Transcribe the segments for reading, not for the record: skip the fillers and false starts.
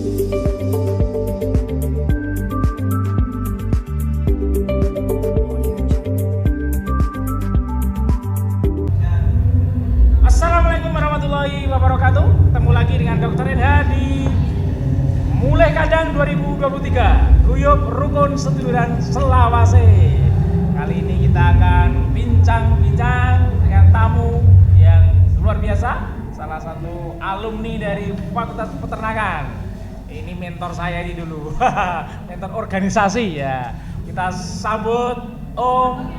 Assalamualaikum warahmatullahi wabarakatuh. Ketemu lagi dengan Dr. Edha di Mulai Kandang 2023 Guyub Rukun Seduluran Selawase. Kali ini kita akan bincang-bincang dengan tamu yang luar biasa, salah satu alumni dari Fakultas Peternakan. Ini mentor saya ini dulu, mentor organisasi ya. Kita sambut Om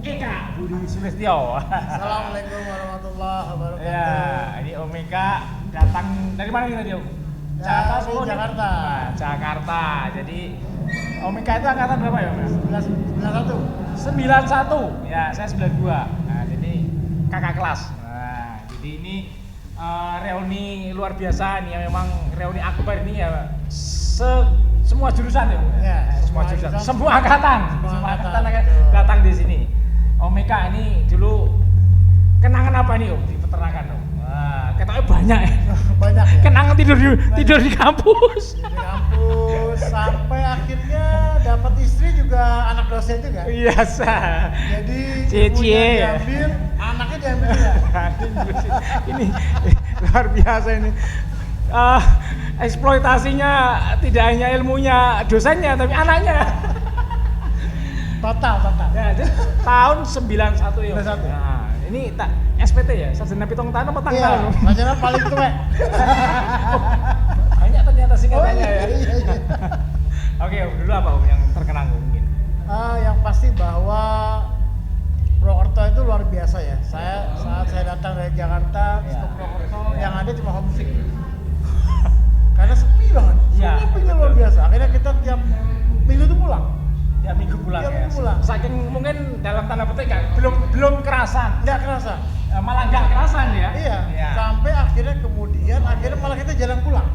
Eka Budi Sulistyo. Assalamualaikum warahmatullahi wabarakatuh. Ya, ini Om Eka datang dari mana kita dia? Jakarta, Dari Jakarta. Nah, Jakarta. Jadi Om Eka itu angkatan berapa ya, Mas? 91. Ya, saya 92. Nah, jadi kakak kelas. Nah, jadi ini reuni luar biasa nih, memang reuni akbar ini ya semua jurusan ya, Om? Ya, semua jurusan, semua angkatan akan betul. datang di sini. Om Eka ini dulu kenangan apa nih, Om, di peternakan, Om? Wah, ketoknya banyak ya. Banyak ya. Kenangan tidur di kampus. Di kampus sampai akhirnya dapat istri juga anak dosen juga. Biasa. Jadi Cie-cie ibunya ya. diambil, anaknya diambil ya. Ini luar biasa ini. Eksploitasinya tidak hanya ilmunya dosennya tapi anaknya. Total. Ya, jadi tahun 91 ya. 91. Nah, ini tak SPT ya, sarjana pitung tahun apa tang Iya, tahun? sarjana paling tua. Banyak ternyata singkatannya ya. Iya. Oke, Om, dulu apa Om yang terkenang Om, mungkin? Yang pasti bahwa Purwokerto itu luar biasa ya. Saat saya datang dari Jakarta Ya. ke Purwokerto, yang ada cuma homesick. Karena sepi banget. Ya, Sepinya betul. luar biasa. Akhirnya kita tiap minggu tuh pulang. Ya minggu pulang Iya, ya. minggu pulang. Saking mungkin dalam tanda petik kan belum kerasan. Nggak kerasa. Malah nggak kerasan ya. Iya. Ya. Sampai akhirnya malah kita jalan pulang.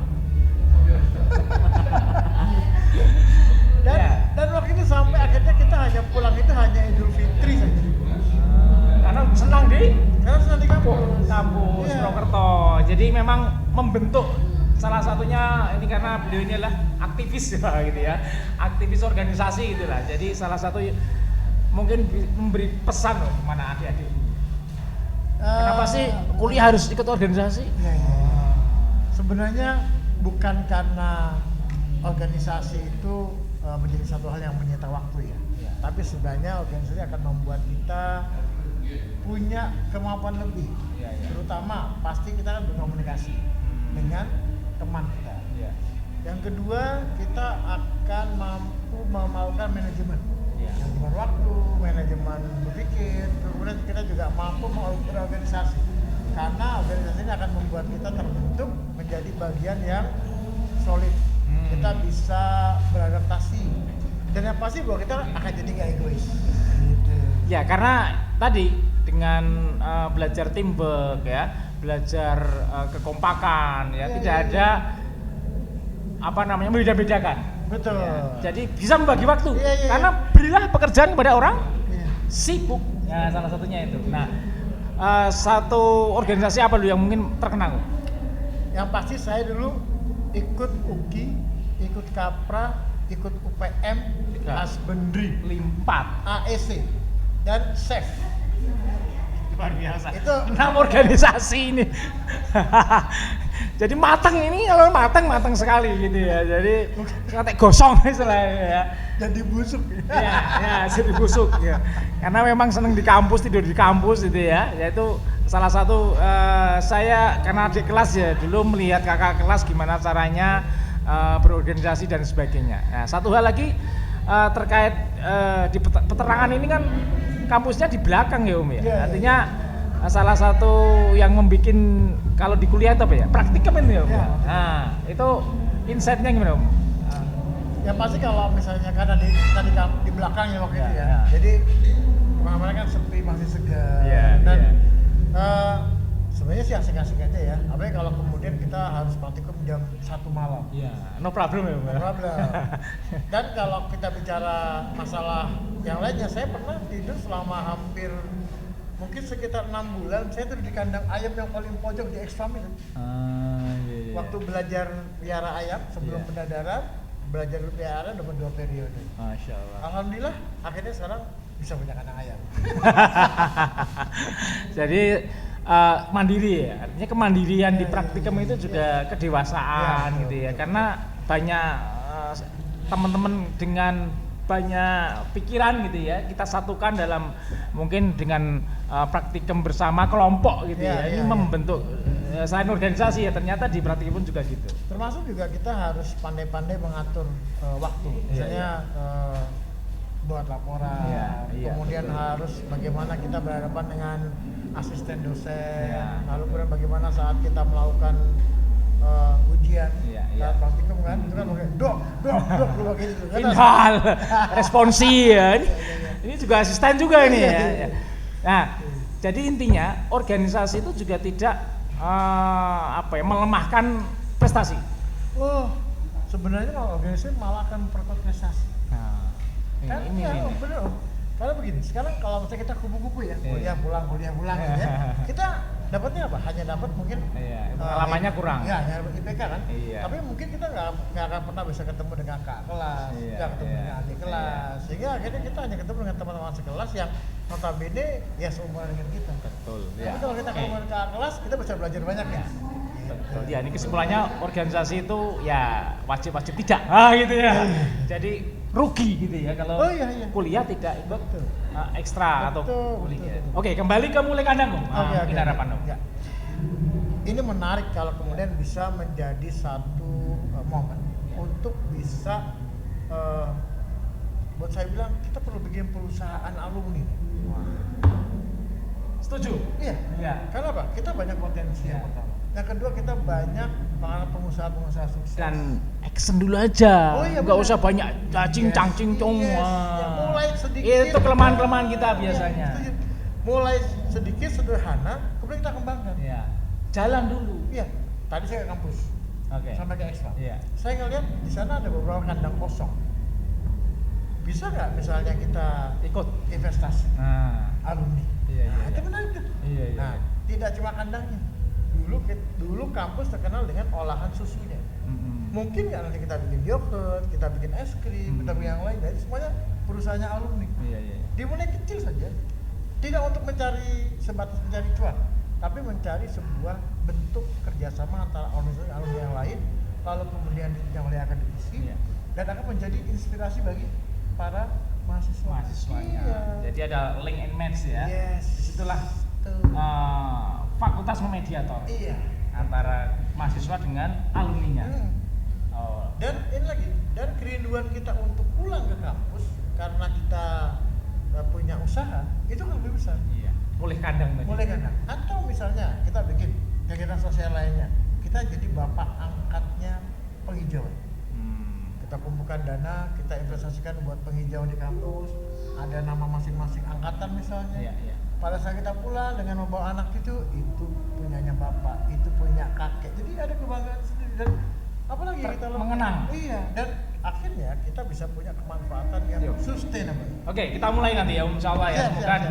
Dan Ya. dan waktu itu sampai akhirnya kita hanya pulang itu hanya Idul Fitri saja. Karena senang di Karena sedang di kampus. kampus Iya. Purwokerto. Jadi memang membentuk salah satunya ini karena beliau ini adalah aktivis ya, gitu ya. Aktivis organisasi gitulah. Jadi salah satu mungkin memberi pesan loh mana adik-adik. Kenapa sih kuliah harus ikut organisasi? Iya. Sebenarnya bukan karena organisasi itu menjadi satu hal yang menyita waktu ya. Iya. Tapi sebenarnya organisasi akan membuat kita punya kemampuan lebih. Iya, iya. Terutama pasti kita kan berkomunikasi dengan teman kita. Iya. Yang kedua, kita akan mampu melakukan manajemen. Iya. Manajemen waktu, manajemen berpikir, kemudian kita juga mampu berorganisasi. Karena organisasi ini akan membuat kita terbentuk menjadi bagian yang solid. Kita bisa beradaptasi. Dan yang pasti bahwa kita akan jadi nggak egois. Gitu. Ya, karena tadi dengan belajar teamwork ya, belajar kekompakan ya, tidak ada apa namanya membeda-bedakan. Betul. Ya, jadi bisa membagi waktu. Iya, iya. Karena berilah pekerjaan kepada orang Iya. sibuk. Ya, salah satunya itu. Nah, satu organisasi apa dulu yang mungkin terkenal? Yang pasti saya dulu ikut UKI, ikut Kapra, ikut UPM, Tiga. Asbendri, Limpat. AEC, dan SEF. Luar biasa. Itu 6 organisasi ini. Jadi matang ini, kalau matang sekali gitu ya. Jadi kayak gosong istilahnya ya. jadi busuk. Ya, jadi busuk ya. Karena memang seneng di kampus, tidur di kampus gitu ya. Yaitu salah satu saya karena adik kelas ya dulu melihat kakak kelas gimana caranya berorganisasi dan sebagainya. Nah, satu hal lagi terkait di peternakan ini kan kampusnya di belakang ya Om ya. Iya, Artinya salah satu yang membuat kalau di kuliah itu apa ya? Praktikum ini ya Om. Iya. Nah, itu insight-nya gimana Om? Ya pasti kalau misalnya kan di belakang ya waktu Ya, itu ya. ya. Jadi kemana-mana kan sepi, masih segar. Iya, Dan iya. sebenarnya sih asik-asik aja ya. Apalagi kalau kemudian kita harus praktikum jam 1 malam. Iya, no problem ya Om. No problem. Dan kalau kita bicara masalah yang lainnya, saya pernah tidur selama hampir mungkin sekitar 6 bulan saya tidur di kandang ayam yang paling pojok di X-Farm itu. Iya. Waktu belajar piara ayam sebelum Iya. pendadaran, belajar piara dapat 2 periode. Masya Allah. Alhamdulillah akhirnya sekarang bisa punya kandang ayam. Jadi mandiri ya, artinya kemandirian di praktikum itu juga kedewasaan Ya, gitu ya, betul. karena banyak teman-teman dengan banyak pikiran gitu ya, kita satukan dalam mungkin dengan praktikum bersama kelompok gitu ya, ini membentuk selain organisasi ya, ternyata di praktikum pun juga gitu. Termasuk juga kita harus pandai-pandai mengatur waktu, misalnya buat laporan, kemudian harus bagaimana kita berhadapan dengan asisten dosen, lalu kemudian bagaimana saat kita melakukan ujian, saat praktikum kan, itu kan dok, dulu gitu kan. Inhal, responsi ya, ini juga asisten juga ini ya. Nah, jadi intinya organisasi itu juga tidak melemahkan prestasi. Oh, sebenarnya kalau organisasi malah akan memperkuat prestasi. Nah, ini. Bener Om. Karena begini, sekarang kalau misalnya kita kupu-kupu ya, kuliah pulang gitu ya, kita dapatnya apa? Hanya dapat mungkin pengalamannya kurang. Ya, hanya dapat IPK kan. Iya. Tapi mungkin kita nggak akan pernah bisa ketemu dengan kakak kelas, nggak ketemu dengan adik kelas, sehingga akhirnya kita hanya ketemu dengan teman-teman sekelas yang notabene ya seumuran dengan kita. Betul. Tapi kalau kita ketemu dengan kakak kelas, kita bisa belajar banyak ya. Betul. Ya, ini kesimpulannya organisasi itu ya wajib-wajib tidak. Gitu ya. Jadi rugi gitu ya kalau kuliah tidak ikut ekstra atau kuliah. Oke, kembali ke mulai kandang Om. Ini harapan Om. Ya. Ini menarik kalau kemudian bisa menjadi satu momen untuk bisa buat saya bilang kita perlu bikin perusahaan alumni. Setuju? Iya. Karena apa? Kita banyak potensi yang pertama. Yang kedua kita banyak para pengusaha-pengusaha sukses. Dan action dulu aja. Nggak usah banyak cacing cangcing cong. Ya, mulai sedikit. Itu kelemahan-kelemahan kita biasanya. Mulai sedikit sederhana, kemudian kita kembangkan. Iya. Jalan dulu. Iya. Tadi saya ke kampus. Sampai ke Expo. Iya. Saya ngeliat di sana ada beberapa kandang kosong. Bisa nggak misalnya kita ikut investasi alumni? Itu menarik tuh. Nah, tidak cuma kandangnya. Dulu kampus terkenal dengan olahan susunya. Mungkin nggak nanti kita bikin yogurt, kita bikin es krim, kita bikin yang lain. Jadi semuanya perusahaannya alumni. Dimulai kecil saja. Tidak untuk sebatas mencari cuan, tapi mencari sebuah bentuk kerjasama antara organisasi alumni yang lain, lalu kemudian yang oleh akademisi, dan akan menjadi inspirasi bagi para mahasiswanya. Jadi ada link and match ya. Disitulah fakultas memediator antara mahasiswa dengan alumninya. Dan ini lagi, dan kerinduan kita untuk pulang ke kampus karena kita punya usaha itu kan lebih besar. Mulai kandang tadi. Mulai kandang. Atau misalnya kita bikin kegiatan sosial lainnya, kita jadi bapak angkatnya penghijauan. Kita kumpulkan dana, kita investasikan buat penghijauan di kampus. Ada nama masing-masing angkatan misalnya. Pada saat kita pulang dengan membawa anak itu punyanya bapak, itu punya kakek. Jadi ada kebanggaan sendiri dan apalagi yang kita mengenang. Iya, dan akhirnya kita bisa punya kemanfaatan yang sustainable. Oke, kita mulai nanti ya insya Allah ya. Bukan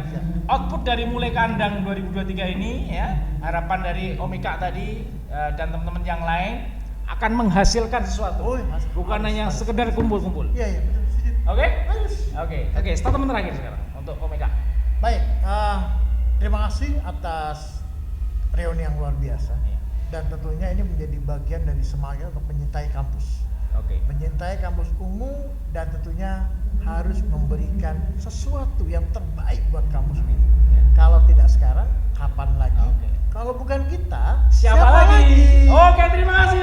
output dari mulai kandang 2023 ini ya, harapan dari Omika tadi dan teman-teman yang lain akan menghasilkan sesuatu. Bukan hanya sekedar kumpul-kumpul. Iya, betul. Oke, statement terakhir sekarang untuk Omika. Baik, terima kasih atas reuni yang luar biasa. Dan tentunya ini menjadi bagian dari semangat untuk menyintai kampus. Menyintai kampus ungu dan tentunya harus memberikan sesuatu yang terbaik buat kampus ini. Kalau tidak sekarang, kapan lagi? Kalau bukan kita, siapa lagi? Oke, terima kasih.